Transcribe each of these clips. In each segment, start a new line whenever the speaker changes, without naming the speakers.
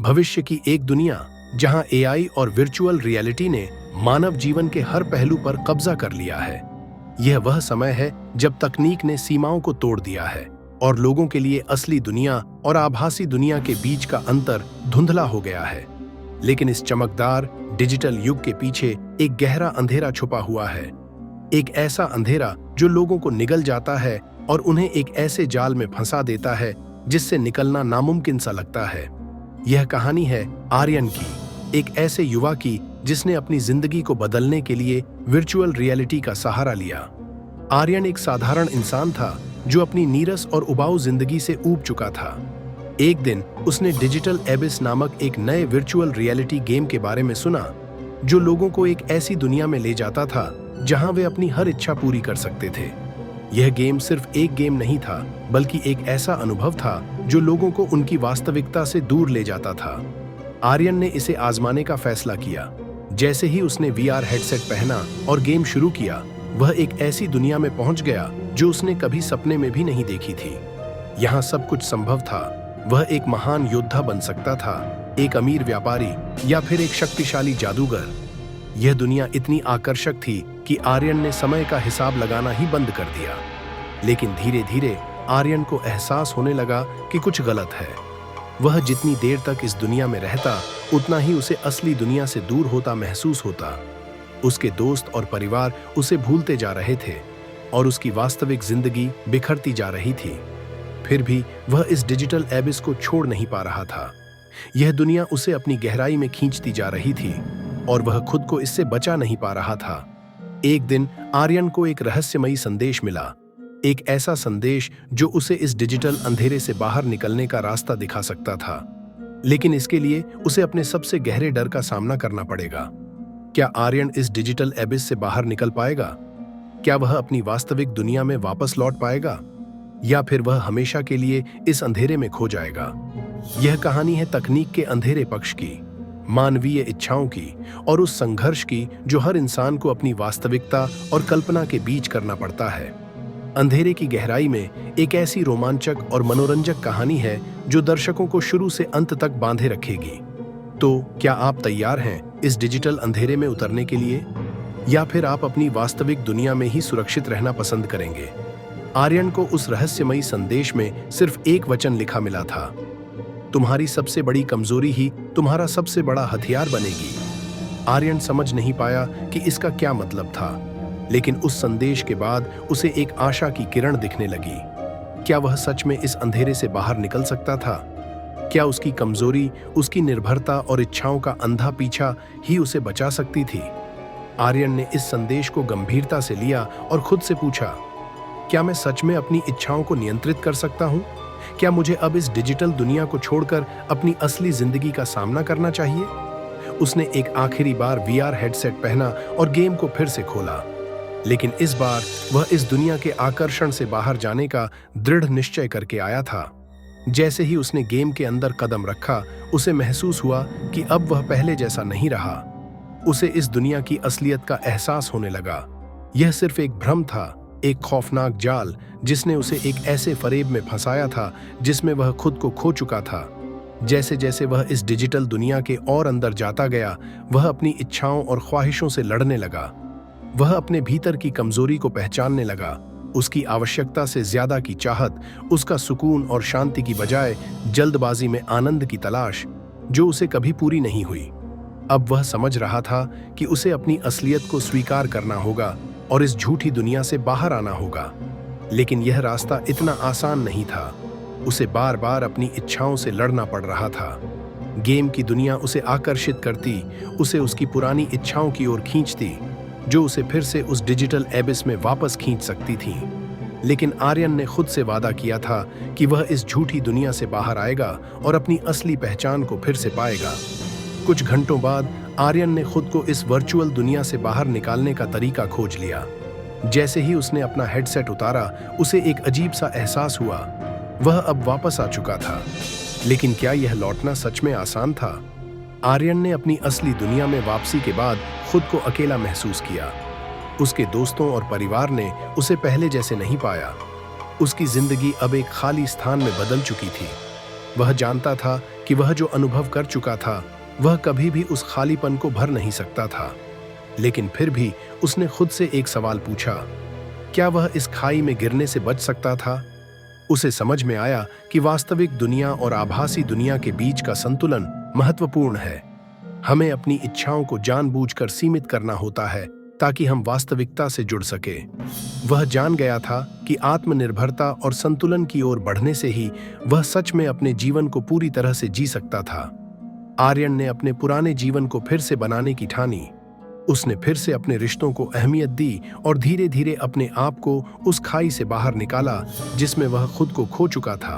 भविष्य की एक दुनिया जहां एआई और वर्चुअल रियलिटी ने मानव जीवन के हर पहलू पर कब्जा कर लिया है। यह वह समय है जब तकनीक ने सीमाओं को तोड़ दिया है और लोगों के लिए असली दुनिया और आभासी दुनिया के बीच का अंतर धुंधला हो गया है। लेकिन इस चमकदार डिजिटल युग के पीछे एक गहरा अंधेरा छुपा हुआ है। एक ऐसा अंधेरा जो लोगों को निगल जाता है और उन्हें एक ऐसे जाल में फंसा देता है जिससे निकलना नामुमकिन सा लगता है। यह कहानी है आर्यन की, एक ऐसे युवा की जिसने अपनी जिंदगी को बदलने के लिए वर्चुअल रियलिटी का सहारा लिया। आर्यन एक साधारण इंसान था जो अपनी नीरस और उबाऊ जिंदगी से ऊब चुका था। एक दिन उसने डिजिटल एबिस नामक एक नए वर्चुअल रियलिटी गेम के बारे में सुना जो लोगों को एक ऐसी दुनिया में ले जाता था जहां वे अपनी हर इच्छा पूरी कर सकते थे। यह गेम सिर्फ एक गेम नहीं था, बल्कि एक ऐसा अनुभव था जो लोगों को उनकी वास्तविकता से दूर ले जाता था। आर्यन ने इसे आजमाने का फैसला किया। जैसे ही उसने वीआर हेडसेट पहना और गेम शुरू किया, वह एक ऐसी दुनिया में पहुंच गया जो उसने कभी सपने में भी नहीं देखी थी। यहाँ सब कुछ संभव था। वह एक महान योद्धा बन सकता था, एक अमीर व्यापारी या फिर एक शक्तिशाली जादूगर। यह दुनिया इतनी आकर्षक थी कि आर्यन ने समय का हिसाब लगाना ही बंद कर दिया। लेकिन धीरे धीरे आर्यन को एहसास होने लगा कि कुछ गलत है। वह जितनी देर तक इस दुनिया में रहता, उतना ही उसे असली दुनिया से दूर होता महसूस होता। उसके दोस्त और परिवार उसे भूलते जा रहे थे और उसकी वास्तविक जिंदगी बिखरती जा रही थी। फिर भी वह इस डिजिटल एबिस को छोड़ नहीं पा रहा था। यह दुनिया उसे अपनी गहराई में खींचती जा रही थी और वह खुद को इससे बचा नहीं पा रहा था। एक दिन आर्यन को एक रहस्यमयी संदेश मिला, एक ऐसा संदेश जो उसे इस डिजिटल अंधेरे से बाहर निकलने का रास्ता दिखा सकता था। लेकिन इसके लिए उसे अपने सबसे गहरे डर का सामना करना पड़ेगा। क्या आर्यन इस डिजिटल एबिस से बाहर निकल पाएगा? क्या वह अपनी वास्तविक दुनिया में वापस लौट पाएगा, या फिर वह हमेशा के लिए इस अंधेरे में खो जाएगा? यह कहानी है तकनीक के अंधेरे पक्ष की, मानवीय इच्छाओं की और उस संघर्ष की जो हर इंसान को अपनी वास्तविकता और कल्पना के बीच करना पड़ता है। अंधेरे की गहराई में एक ऐसी रोमांचक और मनोरंजक कहानी है जो दर्शकों को शुरू से अंत तक बांधे रखेगी। तो क्या आप तैयार हैं इस डिजिटल अंधेरे में उतरने के लिए, या फिर आप अपनी वास्तविक दुनिया में ही सुरक्षित रहना पसंद करेंगे? आर्यन को उस रहस्यमयी संदेश में सिर्फ एक वचन लिखा मिला था, तुम्हारी सबसे बड़ी कमजोरी ही तुम्हारा सबसे बड़ा हथियार बनेगी। आर्यन समझ नहीं पाया कि इसका क्या मतलब था, लेकिन उस संदेश के बाद उसे एक आशा की किरण दिखने लगी। क्या वह सच में इस अंधेरे से बाहर निकल सकता था? क्या उसकी कमजोरी, उसकी निर्भरता और इच्छाओं का अंधा पीछा ही उसे बचा सकती थी? आर्यन ने इस संदेश को गंभीरता से लिया और खुद से पूछा, क्या मैं सच में अपनी इच्छाओं को नियंत्रित कर सकता हूँ? क्या मुझे अब इस डिजिटल दुनिया को छोड़कर अपनी असली जिंदगी का सामना करना चाहिए? उसने एक आखिरी बार वीआर हेडसेट पहना और गेम को फिर से खोला। लेकिन इस बार वह इस दुनिया के आकर्षण से बाहर जाने का दृढ़ निश्चय करके आया था। जैसे ही उसने गेम के अंदर कदम रखा, उसे महसूस हुआ कि अब वह पहले जैसा नहीं रहा। उसे इस दुनिया की असलियत का एहसास होने लगा। यह सिर्फ एक भ्रम था, एक खौफनाक जाल जिसने उसे एक ऐसे फरेब में फंसाया था जिसमें वह खुद को खो चुका था। जैसे जैसे वह इस डिजिटल दुनिया के और अंदर जाता गया, वह अपनी इच्छाओं और ख्वाहिशों से लड़ने लगा। वह अपने भीतर की कमजोरी को पहचानने लगा। उसकी आवश्यकता से ज्यादा की चाहत, उसका सुकून और शांति की बजाय जल्दबाजी में आनंद की तलाश, जो उसे कभी पूरी नहीं हुई। अब वह समझ रहा था कि उसे अपनी असलियत को स्वीकार करना होगा और इस झूठी दुनिया से बाहर आना होगा। लेकिन यह रास्ता इतना आसान नहीं था। उसे बार बार अपनी इच्छाओं से लड़ना पड़ रहा था। गेम की दुनिया उसे आकर्षित करती, उसे उसकी पुरानी इच्छाओं की ओर खींचती, जो उसे फिर से उस डिजिटल एबिस में वापस खींच सकती थी। लेकिन आर्यन ने खुद से वादा किया था कि वह इस झूठी दुनिया से बाहर आएगा और अपनी असली पहचान को फिर से पाएगा। कुछ घंटों बाद आर्यन ने खुद को इस वर्चुअल दुनिया से बाहर निकालने का तरीका खोज लिया। जैसे ही उसने अपना हेडसेट उतारा, उसे एक अजीब सा एहसास हुआ। वह अब वापस आ चुका था। लेकिन क्या यह लौटना सच में आसान था? आर्यन ने अपनी असली दुनिया में वापसी के बाद खुद को अकेला महसूस किया। उसके दोस्तों और परिवार ने उसे पहले जैसे नहीं पाया। उसकी जिंदगी अब एक खाली स्थान में बदल चुकी थी। वह जानता था कि वह जो अनुभव कर चुका था वह कभी भी उस खालीपन को भर नहीं सकता था। लेकिन फिर भी उसने खुद से एक सवाल पूछा, क्या वह इस खाई में गिरने से बच सकता था? उसे समझ में आया कि वास्तविक दुनिया और आभासी दुनिया के बीच का संतुलन महत्वपूर्ण है। हमें अपनी इच्छाओं को जानबूझकर सीमित करना होता है ताकि हम वास्तविकता से जुड़ सके। वह जान गया था कि आत्मनिर्भरता और संतुलन की ओर बढ़ने से ही वह सच में अपने जीवन को पूरी तरह से जी सकता था। आर्यन ने अपने पुराने जीवन को फिर से बनाने की ठानी। उसने फिर से अपने रिश्तों को अहमियत दी और धीरे धीरे अपने आप को उस खाई से बाहर निकाला जिसमें वह खुद को खो चुका था।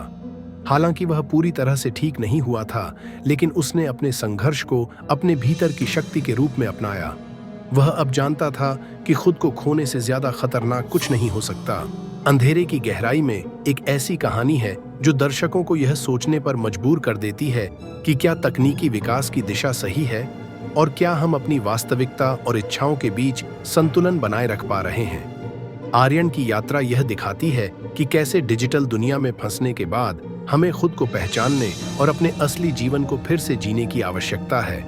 हालांकि वह पूरी तरह से ठीक नहीं हुआ था, लेकिन उसने अपने संघर्ष को अपने भीतर की शक्ति के रूप में अपनाया। वह अब जानता था कि खुद को खोने से ज्यादा खतरनाक कुछ नहीं हो सकता। अंधेरे की गहराई में एक ऐसी कहानी है जो दर्शकों को यह सोचने पर मजबूर कर देती है कि क्या तकनीकी विकास की दिशा सही है और क्या हम अपनी वास्तविकता और इच्छाओं के बीच संतुलन बनाए रख पा रहे हैं। आर्यन की यात्रा यह दिखाती है कि कैसे डिजिटल दुनिया में फंसने के बाद हमें खुद को पहचानने और अपने असली जीवन को फिर से जीने की आवश्यकता है।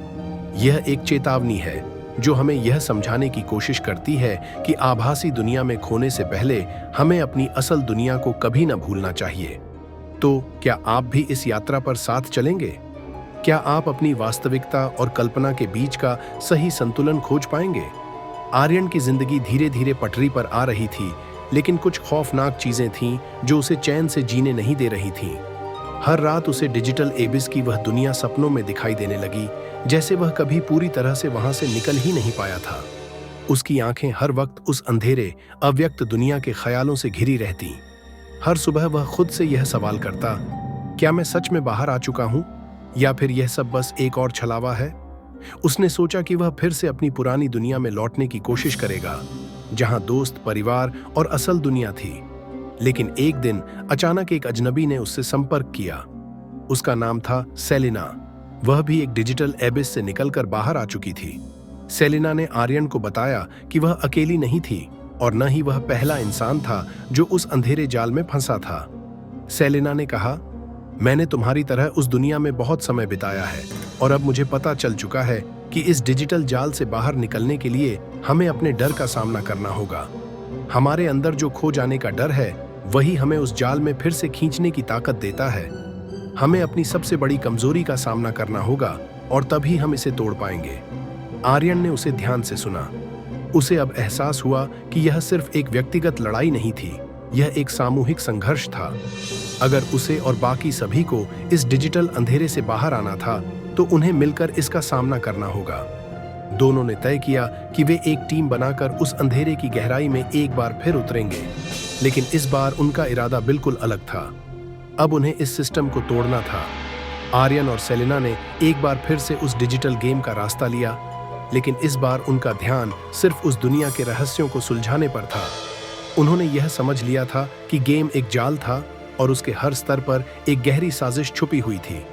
यह एक चेतावनी है जो हमें यह समझाने की कोशिश करती है कि आभासी दुनिया में खोने से पहले हमें अपनी असल दुनिया को कभी न भूलना चाहिए। तो क्या आप भी इस यात्रा पर साथ चलेंगे? क्या आप अपनी वास्तविकता और कल्पना के बीच का सही संतुलन खोज पाएंगे? आर्यन की जिंदगी धीरे धीरे पटरी पर आ रही थी, लेकिन कुछ खौफनाक चीजें थीं जो उसे चैन से जीने नहीं दे रही थीं। हर रात उसे डिजिटल एबिस की वह दुनिया सपनों में दिखाई देने लगी, जैसे वह कभी पूरी तरह से वहां से निकल ही नहीं पाया था। उसकी आंखें हर वक्त उस अंधेरे, अव्यक्त दुनिया के ख्यालों से घिरी रहती। हर सुबह वह खुद से यह सवाल करता, क्या मैं सच में बाहर आ चुका हूं या फिर यह सब बस एक और छलावा है? उसने सोचा कि वह फिर से अपनी पुरानी दुनिया में लौटने की कोशिश करेगा, जहां दोस्त, परिवार और असल दुनिया थी। लेकिन एक दिन अचानक एक अजनबी ने उससे संपर्क किया। उसका नाम था सेलिना। वह भी एक डिजिटल एबिस से निकलकर बाहर आ चुकी थी। सेलिना ने आर्यन को बताया कि वह अकेली नहीं थी और न ही वह पहला इंसान था जो उस अंधेरे जाल में फंसा था। सेलिना ने कहा, मैंने तुम्हारी तरह उस दुनिया में बहुत समय बिताया है और अब मुझे पता चल चुका है कि इस डिजिटल जाल से बाहर निकलने के लिए हमें अपने डर का सामना करना होगा। हमारे अंदर जो खो जाने का डर है वही हमें उस जाल में फिर से खींचने की ताकत देता है। हमें अपनी सबसे बड़ी कमजोरी का सामना करना होगा और तभी हम इसे तोड़ पाएंगे। आर्यन ने उसे ध्यान से सुना। उसे अब एहसास हुआ कि यह सिर्फ एक व्यक्तिगत लड़ाई नहीं थी, यह एक सामूहिक संघर्ष था। अगर उसे और बाकी सभी को इस डिजिटल अंधेरे से बाहर आना था तो उन्हें मिलकर इसका सामना करना होगा। दोनों ने तय किया कि वे एक टीम बनाकर उस अंधेरे की गहराई में एक बार फिर उतरेंगे, लेकिन इस बार उनका इरादा बिल्कुल अलग था। अब उन्हें इस सिस्टम को तोड़ना था। आर्यन और सेलिना ने एक बार फिर से उस डिजिटल गेम का रास्ता लिया, लेकिन इस बार उनका ध्यान सिर्फ उस दुनिया के रहस्यों को सुलझाने पर था। उन्होंने यह समझ लिया था कि गेम एक जाल था और उसके हर स्तर पर एक गहरी साजिश छुपी हुई थी।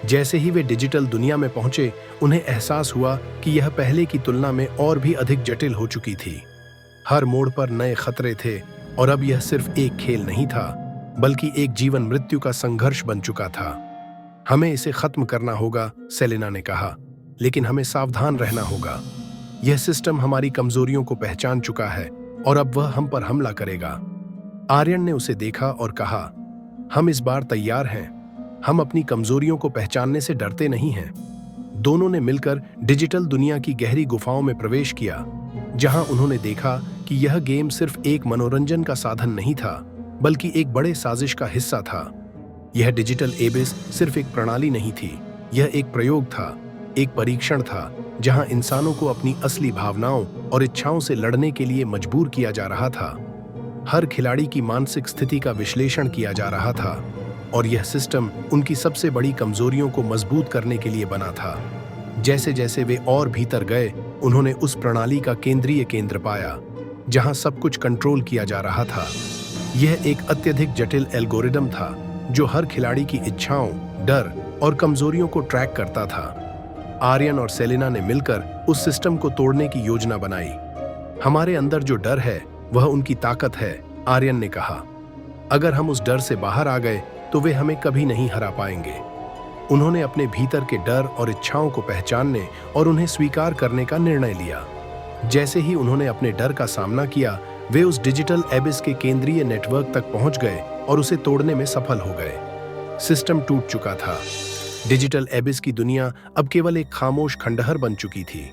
जैसे ही वे डिजिटल दुनिया में पहुंचे, उन्हें एहसास हुआ कि यह पहले की तुलना में और भी अधिक जटिल हो चुकी थी। हर मोड़ पर नए खतरे थे और अब यह सिर्फ एक खेल नहीं था, बल्कि एक जीवन मृत्यु का संघर्ष बन चुका था। हमें इसे खत्म करना होगा, सेलिना ने कहा, लेकिन हमें सावधान रहना होगा। यह सिस्टम हमारी कमजोरियों को पहचान चुका है और अब वह हम पर हमला करेगा। आर्यन ने उसे देखा और कहा, हम इस बार तैयार हैं। हम अपनी कमजोरियों को पहचानने से डरते नहीं हैं। दोनों ने मिलकर डिजिटल दुनिया की गहरी गुफाओं में प्रवेश किया, जहां उन्होंने देखा कि यह गेम सिर्फ एक मनोरंजन का साधन नहीं था, बल्कि एक बड़े साजिश का हिस्सा था। यह डिजिटल एबिस सिर्फ एक प्रणाली नहीं थी, यह एक प्रयोग था, एक परीक्षण था, जहां इंसानों को अपनी असली भावनाओं और इच्छाओं से लड़ने के लिए मजबूर किया जा रहा था। हर खिलाड़ी की मानसिक स्थिति का विश्लेषण किया जा रहा था और यह सिस्टम उनकी सबसे बड़ी कमजोरियों को मजबूत करने के लिए बना था। जैसे जैसे वे और भीतर गए, उन्होंने उस प्रणाली का केंद्रीय केंद्र पाया, जहां सब कुछ कंट्रोल किया जा रहा था। यह एक अत्यधिक जटिल एल्गोरिदम था जो हर खिलाड़ी की इच्छाओं, डर और कमजोरियों को ट्रैक करता था। आर्यन और सेलिना ने मिलकर उस सिस्टम को तोड़ने की योजना बनाई। हमारे अंदर जो डर है वह उनकी ताकत है, आर्यन ने कहा। अगर हम उस डर से बाहर आ गए तो वे हमें कभी नहीं हरा पाएंगे। उन्होंने अपने भीतर के डर और इच्छाओं को पहचानने और उन्हें स्वीकार करने का निर्णय लिया। जैसे ही उन्होंने अपने डर का सामना किया, वे उस डिजिटल एबिस के केंद्रीय नेटवर्क तक पहुंच गए और उसे तोड़ने में सफल हो गए। सिस्टम टूट चुका था। डिजिटल एबिस की दुनिया अब केवल एक खामोश खंडहर बन चुकी थी।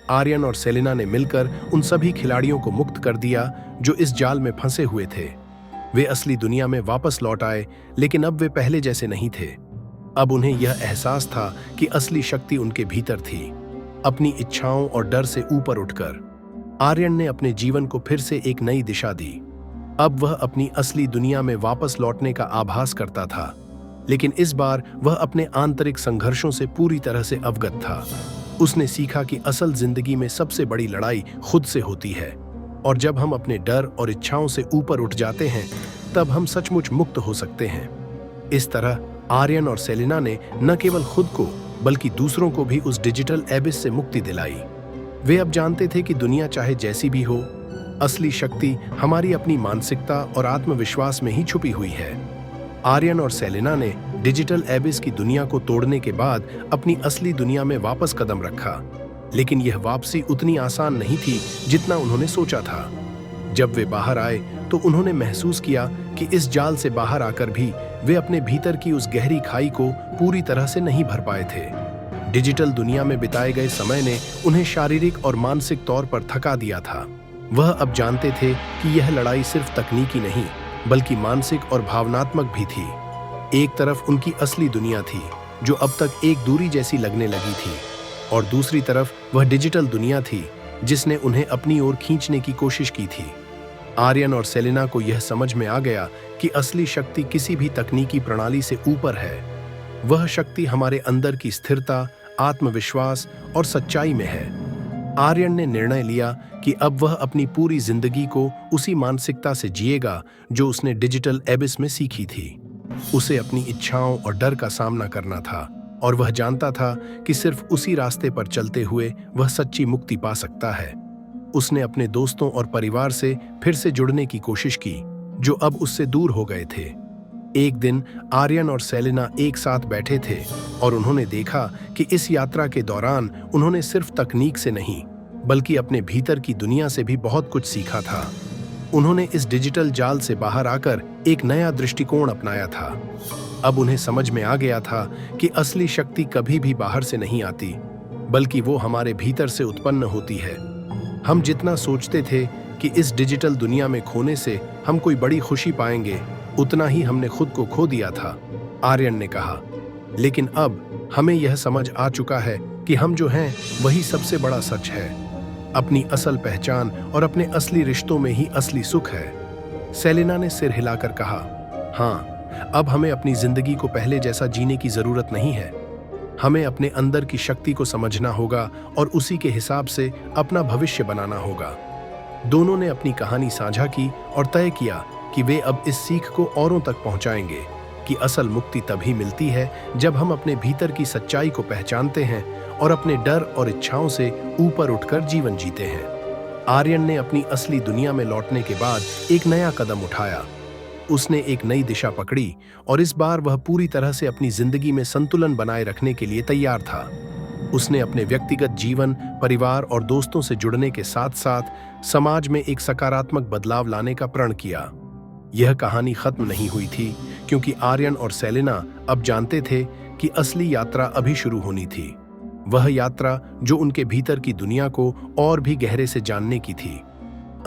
आर्यन और सेलिना ने मिलकर उन सभी खिलाड़ियों को मुक्त कर दिया जो इस जाल में फंसे हुए थे। वे असली दुनिया में वापस लौट आए, लेकिन अब वे पहले जैसे नहीं थे। अब उन्हें यह एहसास था कि असली शक्ति उनके भीतर थी। अपनी इच्छाओं और डर से ऊपर उठकर आर्यन ने अपने जीवन को फिर से एक नई दिशा दी। अब वह अपनी असली दुनिया में वापस लौटने का आभास करता था, लेकिन इस बार वह अपने आंतरिक संघर्षों से पूरी तरह से अवगत था। उसने सीखा कि असल जिंदगी में सबसे बड़ी लड़ाई खुद से होती है, और जब हम अपने डर और इच्छाओं से ऊपर उठ जाते हैं, तब हम सचमुच मुक्त हो सकते हैं। इस तरह आर्यन और सेलिना ने न केवल खुद को बल्कि दूसरों को भी उस डिजिटल एबिस से मुक्ति दिलाई। वे अब जानते थे कि दुनिया चाहे जैसी भी हो, असली शक्ति हमारी अपनी मानसिकता और आत्मविश्वास में ही छुपी हुई है। आर्यन और सेलिना ने डिजिटल एबिस की दुनिया को तोड़ने के बाद अपनी असली दुनिया में वापस कदम रखा, लेकिन यह वापसी उतनी आसान नहीं थी जितना उन्होंने सोचा था। जब वे बाहर आए तो उन्होंने महसूस किया कि इस जाल से बाहर आकर भी वे अपने भीतर की उस गहरी खाई को पूरी तरह से नहीं भर पाए थे। डिजिटल दुनिया में बिताए गए समय ने उन्हें शारीरिक और मानसिक तौर पर थका दिया था। वह अब जानते थे कि यह लड़ाई सिर्फ तकनीकी नहीं, बल्कि मानसिक और भावनात्मक भी थी। एक तरफ उनकी असली दुनिया थी, जो अब तक एक दूरी जैसी लगने लगी थी, और दूसरी तरफ वह डिजिटल दुनिया थी जिसने उन्हें अपनी ओर खींचने की कोशिश की थी। आर्यन और सेलिना को यह समझ में आ गया कि असली शक्ति किसी भी तकनीकी प्रणाली से ऊपर है। वह शक्ति हमारे अंदर की स्थिरता, आत्मविश्वास और सच्चाई में है। आर्यन ने निर्णय लिया कि अब वह अपनी पूरी जिंदगी को उसी मानसिकता से जिएगा जो उसने डिजिटल एबिस में सीखी थी। उसे अपनी इच्छाओं और डर का सामना करना था, और वह जानता था कि सिर्फ उसी रास्ते पर चलते हुए वह सच्ची मुक्ति पा सकता है। उसने अपने दोस्तों और परिवार से फिर से जुड़ने की कोशिश की, जो अब उससे दूर हो गए थे। एक दिन आर्यन और सेलिना एक साथ बैठे थे और उन्होंने देखा कि इस यात्रा के दौरान उन्होंने सिर्फ तकनीक से नहीं, बल्कि अपने भीतर की दुनिया से भी बहुत कुछ सीखा था। उन्होंने इस डिजिटल जाल से बाहर आकर एक नया दृष्टिकोण अपनाया था। अब उन्हें समझ में आ गया था कि असली शक्ति कभी भी बाहर से नहीं आती, बल्कि वो हमारे भीतर से उत्पन्न होती है। हम जितना सोचते थे कि इस डिजिटल दुनिया में खोने से हम कोई बड़ी खुशी पाएंगे, उतना ही हमने खुद को खो दिया था, आर्यन ने कहा। लेकिन अब हमें यह समझ आ चुका है कि हम जो हैं वही सबसे बड़ा सच है। अपनी असल पहचान और अपने असली रिश्तों में ही असली सुख है। सेलिना ने सिर हिलाकर कहा, हाँ, अब हमें अपनी जिंदगी को पहले जैसा जीने की जरूरत नहीं है। हमें अपने अंदर की शक्ति को समझना होगा और उसी के हिसाब से अपना भविष्य बनाना होगा। दोनों ने अपनी कहानी साझा की और तय किया कि वे अब इस सीख को औरों तक पहुंचाएंगे कि असल मुक्ति तभी मिलती है जब हम अपने भीतर की सच्चाई को पहचानते हैं और अपने डर और इच्छाओं से ऊपर उठकर जीवन जीते हैं। आर्यन ने अपनी असली दुनिया में लौटने के बाद एक नया कदम उठाया। उसने एक नई दिशा पकड़ी और इस बार वह पूरी तरह से अपनी जिंदगी में संतुलन बनाए रखने के लिए तैयार था। उसने अपने व्यक्तिगत जीवन, परिवार और दोस्तों से जुड़ने के साथ साथ समाज में एक सकारात्मक बदलाव लाने का प्रण किया। यह कहानी खत्म नहीं हुई थी, क्योंकि आर्यन और सेलिना अब जानते थे कि असली यात्रा अभी शुरू होनी थी। वह यात्रा जो उनके भीतर की दुनिया को और भी गहरे से जानने की थी।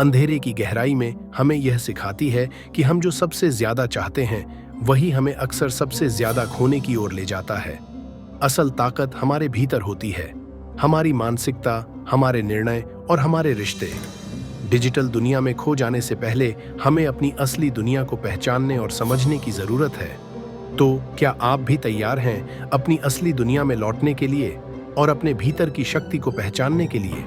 अंधेरे की गहराई में हमें यह सिखाती है कि हम जो सबसे ज्यादा चाहते हैं वही हमें अक्सर सबसे ज्यादा खोने की ओर ले जाता है। असल ताकत हमारे भीतर होती है, हमारी मानसिकता, हमारे निर्णय और हमारे रिश्ते। डिजिटल दुनिया में खो जाने से पहले हमें अपनी असली दुनिया को पहचानने और समझने की जरूरत है। तो क्या आप भी तैयार हैं अपनी असली दुनिया में लौटने के लिए और अपने भीतर की शक्ति को पहचानने के लिए?